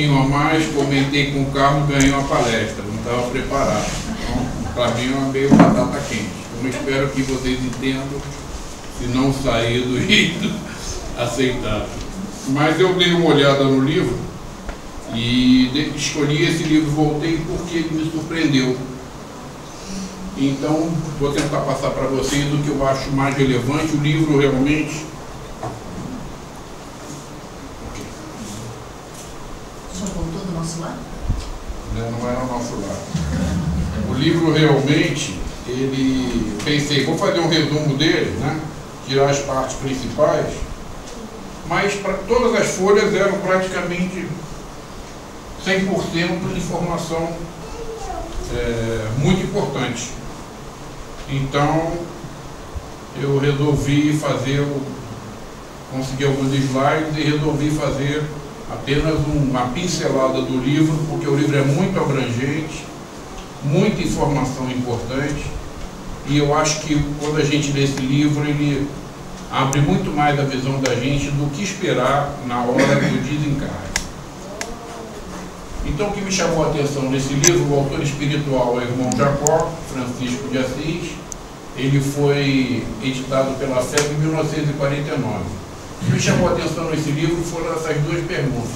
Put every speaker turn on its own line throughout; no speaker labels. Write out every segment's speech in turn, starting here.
pouquinho a mais, comentei com o Carlos, ganhei uma palestra, não estava preparado. Então, para mim é meio batata quente. Eu espero que vocês entendam, se não sair do jeito aceitável. Mas eu dei uma olhada no livro e escolhi esse livro, voltei porque ele me surpreendeu. Então, vou tentar passar para vocês o que eu acho mais relevante. O livro realmente...
O senhor voltou do nosso lado?
Não era o nosso lado. O livro realmente, ele... Pensei, vou fazer um resumo dele, né? Tirar as partes principais, mas para todas as folhas eram praticamente 100% de informação muito importante. Então, eu resolvi consegui alguns slides e resolvi fazer apenas uma pincelada do livro, porque o livro é muito abrangente, muita informação importante, e eu acho que quando a gente lê esse livro, ele abre muito mais a visão da gente do que esperar na hora do desencarne. Então, o que me chamou a atenção nesse livro, o autor espiritual é o irmão Jacó, Francisco de Assis. Ele foi editado pela FEB em 1949. O que me chamou a atenção nesse livro foram essas duas perguntas.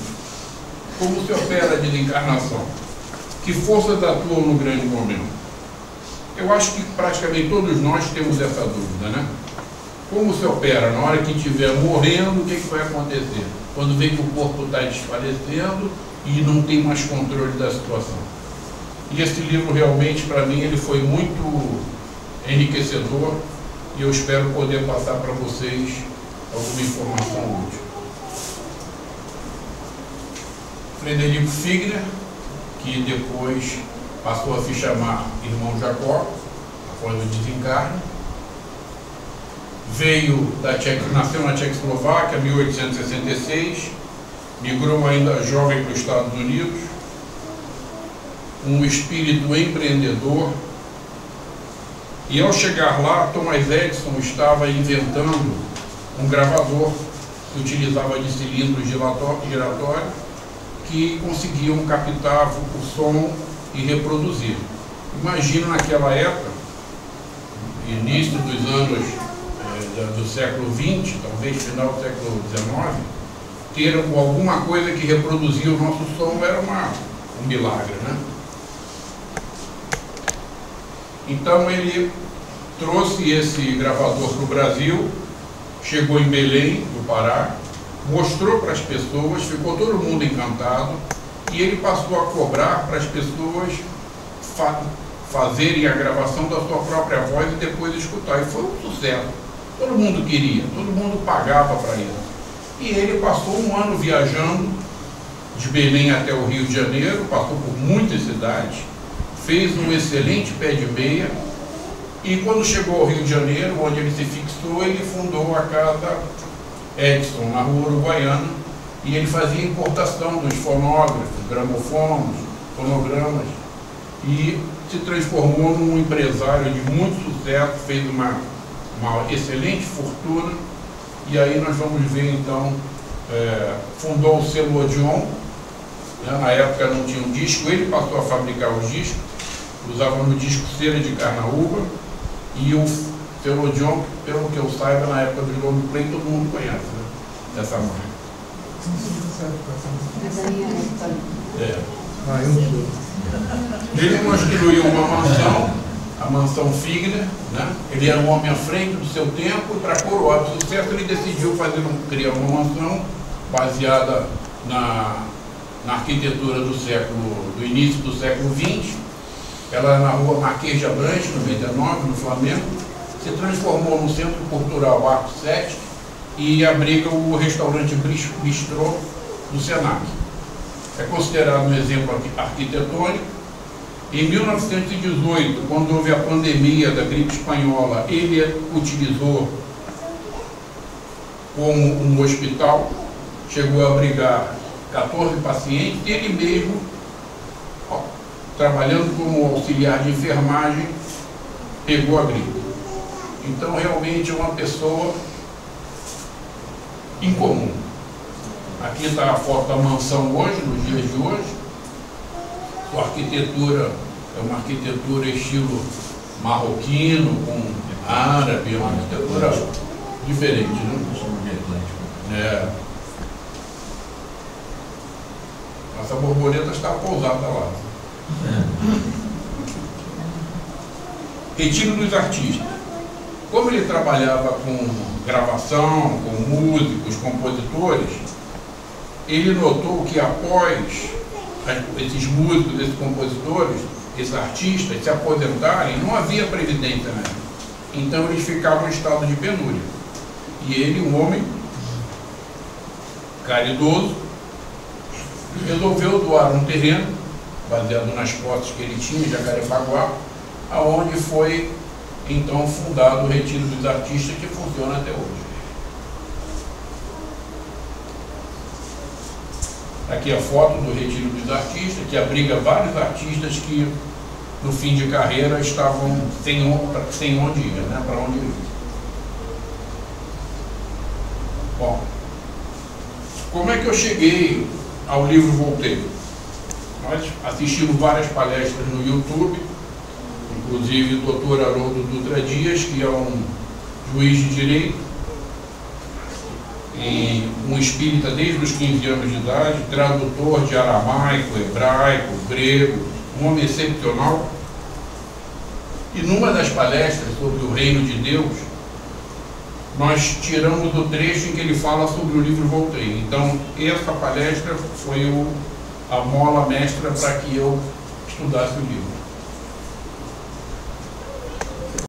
Como se opera a desencarnação? Que forças atuam no grande momento? Eu acho que praticamente todos nós temos essa dúvida, né? Como se opera? Na hora que estiver morrendo, o que vai acontecer? Quando vê que o corpo está desfalecendo e não tem mais controle da situação. E esse livro realmente, para mim, ele foi muito enriquecedor e eu espero poder passar para vocês alguma informação útil. Frederico Figner, que depois passou a se chamar Irmão Jacó, após o desencarne, nasceu na Tchecoslováquia, em 1866, migrou ainda jovem para os Estados Unidos, um espírito empreendedor, e ao chegar lá, Thomas Edison estava inventando um gravador que utilizava de cilindros giratórios que conseguiam captar o som e reproduzir. Imagina naquela época, início dos anos do século XX, talvez final do século XIX, ter alguma coisa que reproduzia o nosso som era um milagre, né? Então ele trouxe esse gravador para o Brasil, chegou em Belém, do Pará, mostrou para as pessoas, ficou todo mundo encantado, e ele passou a cobrar para as pessoas fazerem a gravação da sua própria voz e depois escutar. E foi um sucesso. Todo mundo queria, todo mundo pagava para isso. E ele passou um ano viajando de Belém até o Rio de Janeiro, passou por muitas cidades, fez um excelente pé de meia, e quando chegou ao Rio de Janeiro, onde ele se fixou, ele fundou a Casa Edison, na Rua Uruguaiana, e ele fazia importação dos fonógrafos, gramofones, fonogramas, e se transformou num empresário de muito sucesso, fez uma excelente fortuna, e aí nós vamos ver então, fundou o selo Odeon, né? Na época não tinha um disco, ele passou a fabricar os discos, usava no disco cera de carnaúba, e o selo Odeon, pelo que eu saiba, na época do long play, todo mundo conhece, né? Essa marca. Ele construiu uma mansão, a mansão Figner, né? Ele era um homem à frente do seu tempo, e para coroar o sucesso ele decidiu criar uma mansão baseada na arquitetura do início do século XX. Ela é na rua Marquês de Abrantes, 99, no Flamengo, se transformou no Centro Cultural Arco 7 e abriga o restaurante Bistrô do Senac. É considerado um exemplo arquitetônico. Em 1918, quando houve a pandemia da gripe espanhola, ele utilizou como um hospital, chegou a abrigar 14 pacientes, e ele mesmo, trabalhando como auxiliar de enfermagem, pegou a gripe. Então, realmente é uma pessoa incomum. Aqui está a foto da mansão hoje, nos dias de hoje. Sua arquitetura é uma arquitetura estilo marroquino, com árabe, uma arquitetura diferente, né? É. Essa borboleta está pousada lá. Retiro dos artistas. Como ele trabalhava com gravação, com músicos, compositores, ele notou que após esses músicos, esses compositores, esses artistas se aposentarem, não havia previdência, né? Então eles ficavam em estado de penúria. E ele, um homem caridoso, resolveu doar um terreno, baseado nas posses que ele tinha em Jacarepaguá, aonde foi então fundado o Retiro dos Artistas, que funciona até hoje. Aqui a foto do Retiro dos Artistas, que abriga vários artistas que no fim de carreira estavam sem onde ir, né? Para onde ir. Bom, como é que eu cheguei ao livro Voltei? Nós assistimos várias palestras no YouTube, inclusive o Dr. Haroldo Dutra Dias, que é um juiz de direito, e um espírita desde os 15 anos de idade, tradutor de aramaico, hebraico, grego, um homem excepcional. E numa das palestras sobre o reino de Deus, nós tiramos o trecho em que ele fala sobre o livro Voltei. Então, essa palestra foi a mola mestra para que eu estudasse o livro.